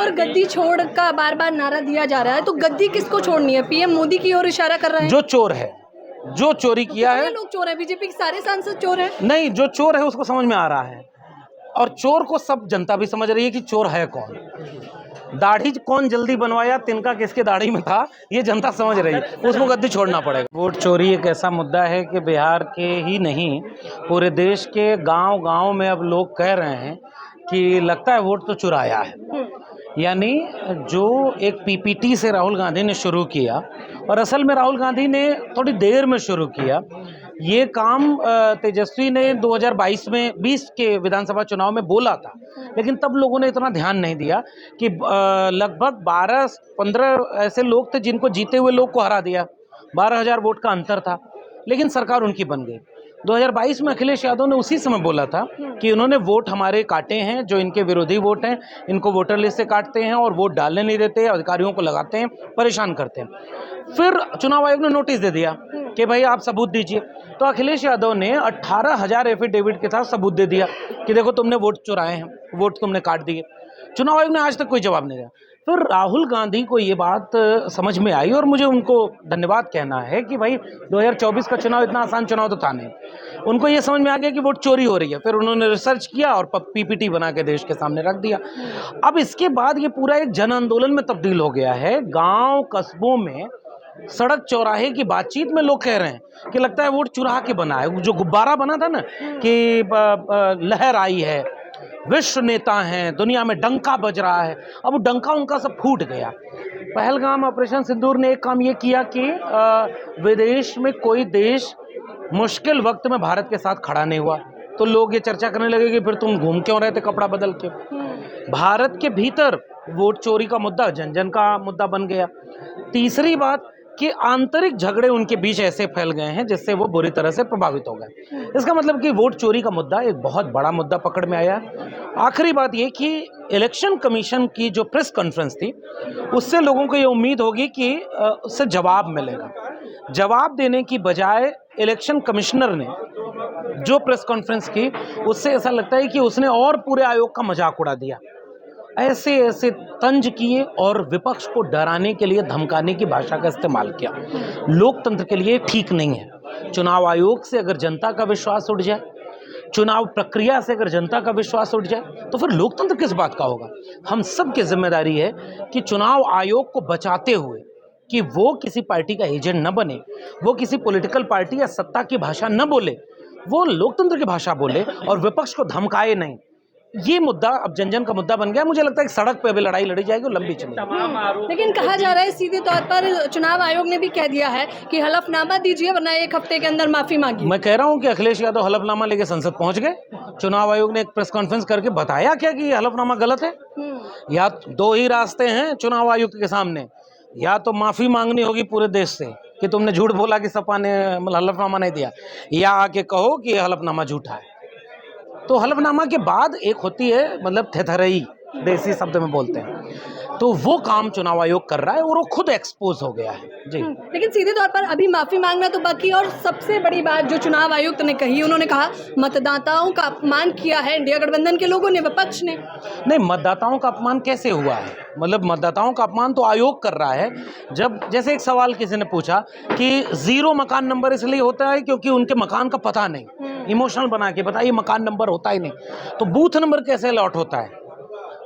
और गद्दी छोड़ का बार बार नारा दिया जा रहा है, तो गद्दी किसको छोड़नी है? पीएम मोदी की ओर इशारा कर रहे हैं। जो चोर है, जो चोरी किया है, लोग चोर है, बीजेपी के सारे सांसद चोर है। नहीं, जो चोर है उसको समझ में आ रहा है, और चोर को सब जनता भी समझ रही है कि चोर है कौन। दाढ़ी कौन जल्दी बनवाया, तिनका किसके दाढ़ी में था, ये जनता समझ रही है, उसको गद्दी छोड़ना पड़ेगा। वोट चोरी एक ऐसा मुद्दा है कि बिहार के ही नहीं, पूरे देश के गांव-गांव में अब लोग कह रहे हैं कि लगता है वोट तो चुराया है। यानी जो एक पीपीटी से राहुल गांधी ने शुरू किया, और असल में राहुल गांधी ने थोड़ी देर में शुरू किया ये काम। तेजस्वी ने 2022 में 20 के विधानसभा चुनाव में बोला था, लेकिन तब लोगों ने इतना ध्यान नहीं दिया कि लगभग 12-15 ऐसे लोग थे जिनको जीते हुए लोग को हरा दिया, 12,000 वोट का अंतर था, लेकिन सरकार उनकी बन गई। 2022 में अखिलेश यादव ने उसी समय बोला था कि उन्होंने वोट हमारे काटे हैं, जो इनके विरोधी वोट हैं, इनको वोटर लिस्ट से काटते हैं और वोट डालने नहीं देते, अधिकारियों को लगाते हैं, परेशान करते हैं। फिर चुनाव आयोग ने नोटिस दे दिया कि भाई आप सबूत दीजिए, तो अखिलेश यादव ने 18,000 एफिडेविट के साथ सबूत दे दिया कि देखो तुमने वोट चुराए हैं, वोट तुमने काट दिए। चुनाव आयोग ने आज तक कोई जवाब नहीं दिया। फिर राहुल गांधी को ये बात समझ में आई, और मुझे उनको धन्यवाद कहना है कि भाई 2024 का चुनाव इतना आसान चुनाव तो था नहीं, उनको ये समझ में आ गया कि वोट चोरी हो रही है। फिर उन्होंने रिसर्च किया और पीपीटी बना के देश के सामने रख दिया। अब इसके बाद ये पूरा एक जन आंदोलन में तब्दील हो गया है। गांव कस्बों में सड़क चौराहे की बातचीत में लोग कह रहे हैं कि लगता है वोट चुरा के बना है। जो गुब्बारा बना था ना कि लहर आई है, विश्व नेता हैं, दुनिया में डंका बज रहा है, अब वो डंका उनका सब फूट गया। पहलगाम ऑपरेशन सिंदूर ने एक काम ये किया कि विदेश में कोई देश मुश्किल वक्त में भारत के साथ खड़ा नहीं हुआ, तो लोग ये चर्चा करने लगे कि फिर तुम घूम क्यों रहे थे कपड़ा बदल के। भारत के भीतर वोट चोरी का मुद्दा जन जन का मुद्दा बन गया। तीसरी बात कि आंतरिक झगड़े उनके बीच ऐसे फैल गए हैं जिससे वो बुरी तरह से प्रभावित हो गए। इसका मतलब कि वोट चोरी का मुद्दा एक बहुत बड़ा मुद्दा पकड़ में आया। आखिरी बात ये कि इलेक्शन कमीशन की जो प्रेस कॉन्फ्रेंस थी, उससे लोगों को ये उम्मीद होगी कि उससे जवाब मिलेगा। जवाब देने की बजाय इलेक्शन कमिश्नर ने जो प्रेस कॉन्फ्रेंस की, उससे ऐसा लगता है कि उसने और पूरे आयोग का मजाक उड़ा दिया। ऐसे ऐसे तंज किए और विपक्ष को डराने के लिए धमकाने की भाषा का इस्तेमाल किया। लोकतंत्र के लिए ठीक नहीं है। चुनाव आयोग से अगर जनता का विश्वास उठ जाए, चुनाव प्रक्रिया से अगर जनता का विश्वास उठ जाए, तो फिर लोकतंत्र किस बात का होगा। हम सब की जिम्मेदारी है कि चुनाव आयोग को बचाते हुए कि वो किसी पार्टी का एजेंट न बने, वो किसी पॉलिटिकल पार्टी या सत्ता की भाषा न बोले, वो लोकतंत्र की भाषा बोले और विपक्ष को धमकाए नहीं। ये मुद्दा अब जन जन का मुद्दा बन गया। मुझे लगता है कि सड़क पे अभी लड़ाई लड़ी जाएगी और लंबी चलेगी। लेकिन कहा जा रहा है सीधे तौर पर चुनाव आयोग ने भी कह दिया है कि हलफनामा दीजिए वरना 1 हफ्ते के अंदर माफी मांगिए। मैं कह रहा हूं कि अखिलेश यादव हलफनामा लेके संसद पहुंच गए। चुनाव आयोग ने एक प्रेस कॉन्फ्रेंस करके बताया क्या कि हलफनामा गलत है। या दो ही रास्ते हैं चुनाव आयुक्त के सामने, या तो माफी मांगनी होगी पूरे देश से कि तुमने झूठ बोला कि सपा ने हलफनामा नहीं दिया, या आके कहो कि हलफनामा झूठा है। तो हलफनामा के बाद एक होती है मतलब थेथरई, देसी शब्द में बोलते हैं, तो वो काम चुनाव आयोग कर रहा है और वो खुद एक्सपोज हो गया है जी। लेकिन सीधे तौर पर अभी माफी मांगना तो बाकी। और सबसे बड़ी बात जो चुनाव आयुक्त ने कही, उन्होंने कहा मतदाताओं का अपमान किया है इंडिया गठबंधन के लोगों ने, विपक्ष ने। नहीं, मतदाताओं का अपमान कैसे हुआ है? मतलब मतदाताओं का अपमान तो आयोग कर रहा है। जब जैसे एक सवाल किसी ने पूछा कि 0 मकान नंबर इसलिए होता है क्योंकि उनके मकान का पता नहीं, इमोशनल बना के बताइए मकान नंबर होता ही नहीं, तो बूथ नंबर कैसे अलॉट होता है?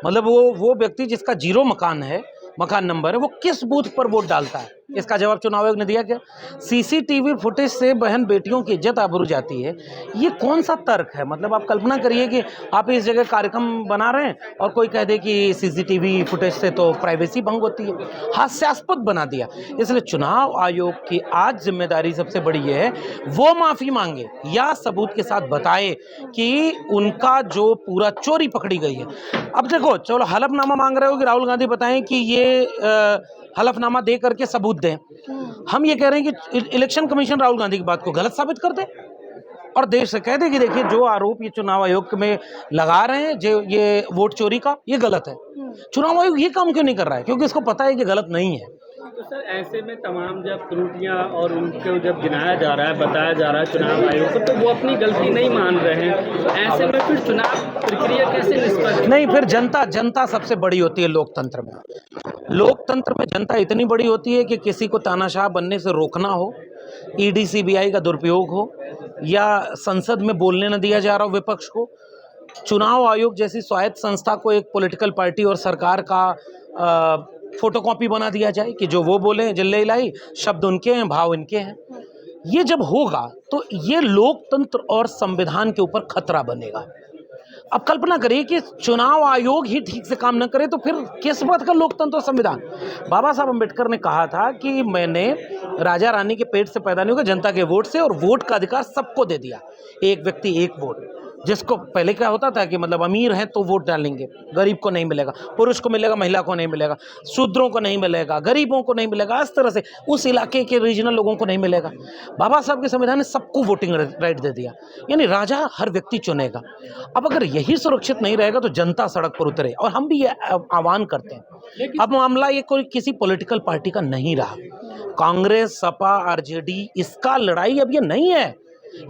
मतलब वो व्यक्ति जिसका 0 मकान है, मकान नंबर है, वो किस बूथ पर वोट डालता है? इसका जवाब चुनाव आयोग ने दिया क्या? सीसीटीवी फुटेज से बहन बेटियों की इज्जत आबरू जाती है, ये कौन सा तर्क है? मतलब आप कल्पना करिए कि आप इस जगह कार्यक्रम बना रहे हैं और कोई कह दे कि सीसीटीवी फुटेज से तो प्राइवेसी भंग होती है। हास्यास्पद बना दिया। इसलिए चुनाव आयोग की आज जिम्मेदारी सबसे बड़ी ये है, वो माफी मांगे या सबूत के साथ बताए कि उनका जो पूरा चोरी पकड़ी गई है। अब देखो, चलो हलफनामा मांग रहे हो कि राहुल गांधी बताएं कि ये हलफनामा दे करके सबूत दें। हम ये कह रहे हैं कि इलेक्शन कमीशन राहुल गांधी की बात को गलत साबित कर दे और देश से कह दे कि देखिए जो आरोप ये चुनाव आयोग में लगा रहे हैं, जो ये वोट चोरी का, ये गलत है। चुनाव आयोग ये काम क्यों नहीं कर रहा है? क्योंकि इसको पता है कि गलत नहीं है। तो सर ऐसे में तमाम जब त्रुटियां और उनको जब गिनाया जा रहा है, बताया जा रहा है चुनाव आयोग को, तो वो अपनी गलती नहीं मान रहे हैं, तो ऐसे में फिर चुनाव प्रक्रिया कैसे निष्पक्ष? नहीं, फिर जनता सबसे बड़ी होती है लोकतंत्र में। लोकतंत्र में जनता इतनी बड़ी होती है कि किसी को तानाशाह बनने से रोकना हो, ईडी सीबीआई का दुरुपयोग हो, या संसद में बोलने न दिया जा रहा हो विपक्ष को, चुनाव आयोग जैसी स्वायत्त संस्था को एक पॉलिटिकल पार्टी और सरकार का फोटोकॉपी बना दिया जाए कि जो वो बोले जिल्ले इलाही, शब्द उनके हैं, भाव इनके हैं। ये जब होगा तो ये लोकतंत्र और संविधान के ऊपर खतरा बनेगा। अब कल्पना करिए कि चुनाव आयोग ही ठीक से काम न करे तो फिर किस बात का लोकतंत्र और संविधान। बाबा साहब अम्बेडकर ने कहा था कि मैंने राजा रानी के पेट से पैदा नहीं हुआ, जनता के वोट से, और वोट का अधिकार सबको दे दिया, एक व्यक्ति एक वोट। जिसको पहले क्या होता था कि मतलब अमीर हैं तो वोट डालेंगे, गरीब को नहीं मिलेगा, पुरुष को मिलेगा, महिला को नहीं मिलेगा, शूद्रों को नहीं मिलेगा, गरीबों को नहीं मिलेगा, इस तरह से उस इलाके के रीजनल लोगों को नहीं मिलेगा। बाबा साहब के संविधान ने सबको वोटिंग राइट दे दिया, यानी राजा हर व्यक्ति चुनेगा। अब अगर यही सुरक्षित नहीं रहेगा तो जनता सड़क पर उतरे, और हम भी ये आह्वान करते हैं। अब मामला ये कोई किसी पॉलिटिकल पार्टी का नहीं रहा, कांग्रेस, सपा, आरजेडी, इसका लड़ाई अब ये नहीं है।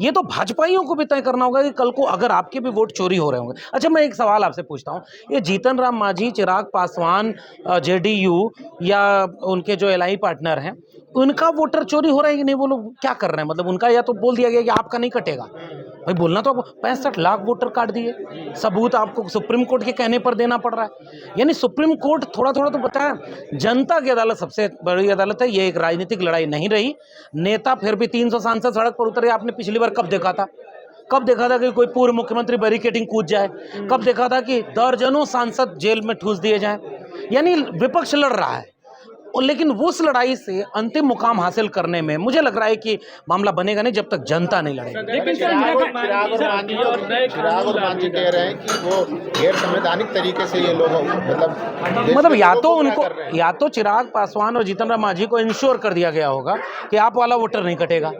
ये तो भाजपाइयों को भी तय करना होगा कि कल को अगर आपके भी वोट चोरी हो रहे होंगे। अच्छा, मैं एक सवाल आपसे पूछता हूँ, ये जीतन राम मांझी, चिराग पासवान, जेडीयू या उनके जो एलआई पार्टनर हैं, उनका वोटर चोरी हो रहा है कि नहीं? वो लोग क्या कर रहे हैं? मतलब उनका या तो बोल दिया गया कि आपका नहीं कटेगा, भाई बोलना तो आपको 65 लाख वोटर काट दिए, सबूत आपको सुप्रीम कोर्ट के कहने पर देना पड़ रहा है। यानी सुप्रीम कोर्ट थोड़ा थोड़ा तो बताया, जनता की अदालत सबसे बड़ी अदालत है। ये एक राजनीतिक लड़ाई नहीं रही। नेता फिर भी 300 सांसद सड़क पर उतरे। आपने पिछली बार कब देखा था? कब देखा था कि कोई पूर्व मुख्यमंत्री बैरिकेडिंग कूद जाए? कब देखा था कि दर्जनों सांसद जेल में ठूस दिए जाएं? यानी विपक्ष लड़ रहा है, और लेकिन उस लड़ाई से अंतिम मुकाम हासिल करने में मुझे लग रहा है कि मामला बनेगा नहीं जब तक जनता नहीं लड़ेगी। लेकिन चिराग और मांझी कह रहे हैं कि वो गैर संवैधानिक तरीके से ये लोग मतलब या तो चिराग पासवान और जीतन राम मांझी को इंश्योर कर दिया गया होगा कि आप वाला वोटर नहीं कटेगा,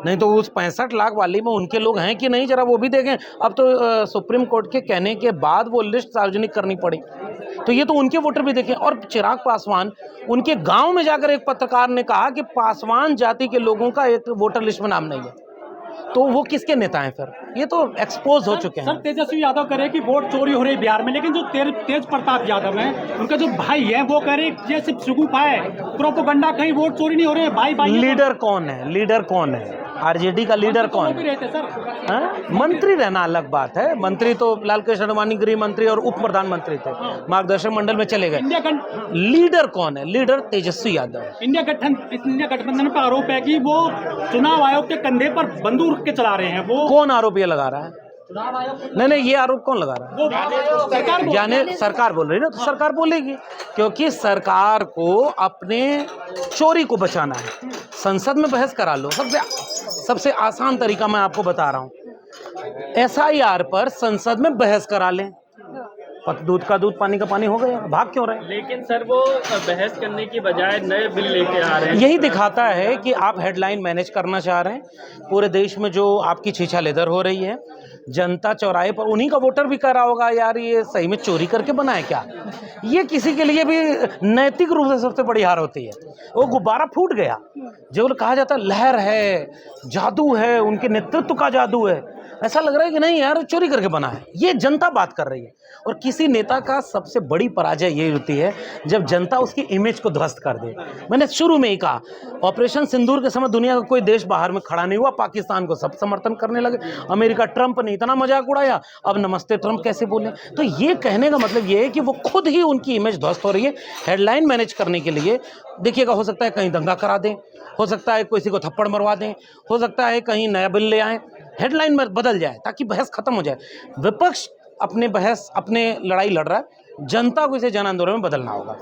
नहीं तो उस 65 लाख वाली में उनके लोग हैं कि नहीं, जरा वो भी देखें। अब तो सुप्रीम कोर्ट के कहने के बाद वो लिस्ट सार्वजनिक करनी पड़ी, तो ये तो उनके वोटर भी देखें। और चिराग पासवान, उनके गांव में जाकर एक पत्रकार ने कहा कि पासवान जाति के लोगों का एक वोटर लिस्ट में नाम नहीं है, तो वो किसके नेता हैं फिर? ये तो एक्सपोज हो चुके हैं। सर, तेजस्वी यादव कह रहे कि वोट चोरी हो रही है बिहार में, लेकिन जो तेज प्रताप यादव हैं, उनका जो भाई है, वो कह रहे ये सिर्फ सुगुफा है, प्रोपोगंडा, कहीं वोट चोरी नहीं हो रहे हैं। भाई लीडर कौन है? लीडर कौन है? आरजेडी का लीडर कौन है? मंत्री रहना अलग बात है। मंत्री तो लालकृष्ण आडवाणी गृह मंत्री और उप प्रधानमंत्री थे, मार्गदर्शक मंडल में चले गए। लीडर कौन है? लीडर तेजस्वी यादव। इंडिया गठबंधन पर आरोप है कि वो चुनाव आयोग के कंधे पर बंदूक रख के चला रहे हैं। वो कौन आरोप ये लगा रहा है? नहीं, ये आरोप कौन लगा रहा है? जाने सरकार बोल रही है ना, तो सरकार बोलेगी, क्योंकि सरकार को अपने चोरी को बचाना है। संसद में बहस करा लो, सबसे आसान तरीका मैं आपको बता रहा हूँ। एसआईआर पर संसद में बहस करा लें, दूध का दूध, पानी का पानी हो गया। भाग क्यों रहे? लेकिन सर वो बहस करने की बजाय नए बिल लेके आ रहे हैं। यही दिखाता है कि आप हेडलाइन मैनेज करना चाह रहे हैं। पूरे देश में जो आपकी छीछा लेदर हो रही है, जनता चौराहे पर उन्हीं का वोटर भी कर रहा होगा, यार ये सही में चोरी करके बनाए क्या? ये किसी के लिए भी नैतिक रूप से सबसे बड़ी हार होती है। वो गुब्बारा फूट गया, जो कहा जाता है लहर है, जादू है, उनके नेतृत्व का जादू है, ऐसा लग रहा है कि नहीं यार चोरी करके बना है। ये जनता बात कर रही है, और किसी नेता का सबसे बड़ी पराजय ये होती है जब जनता उसकी इमेज को ध्वस्त कर दे। मैंने शुरू में ही कहा, ऑपरेशन सिंदूर के समय दुनिया का कोई देश बाहर में खड़ा नहीं हुआ, पाकिस्तान को सब समर्थन करने लगे। अमेरिका, ट्रंप ने इतना मजाक उड़ाया, अब नमस्ते ट्रंप कैसे बोले? तो ये कहने का मतलब ये है कि वो खुद ही उनकी इमेज ध्वस्त हो रही है। हेडलाइन मैनेज करने के लिए देखिएगा, हो सकता है कहीं दंगा करा दें, हो सकता है किसी को थप्पड़ मरवा दें, हो सकता है कहीं नया बिल ले आएँ, हेडलाइन में बदल जाए ताकि बहस खत्म हो जाए। विपक्ष अपने लड़ाई लड़ रहा है, जनता को इसे जन आंदोलन में बदलना होगा।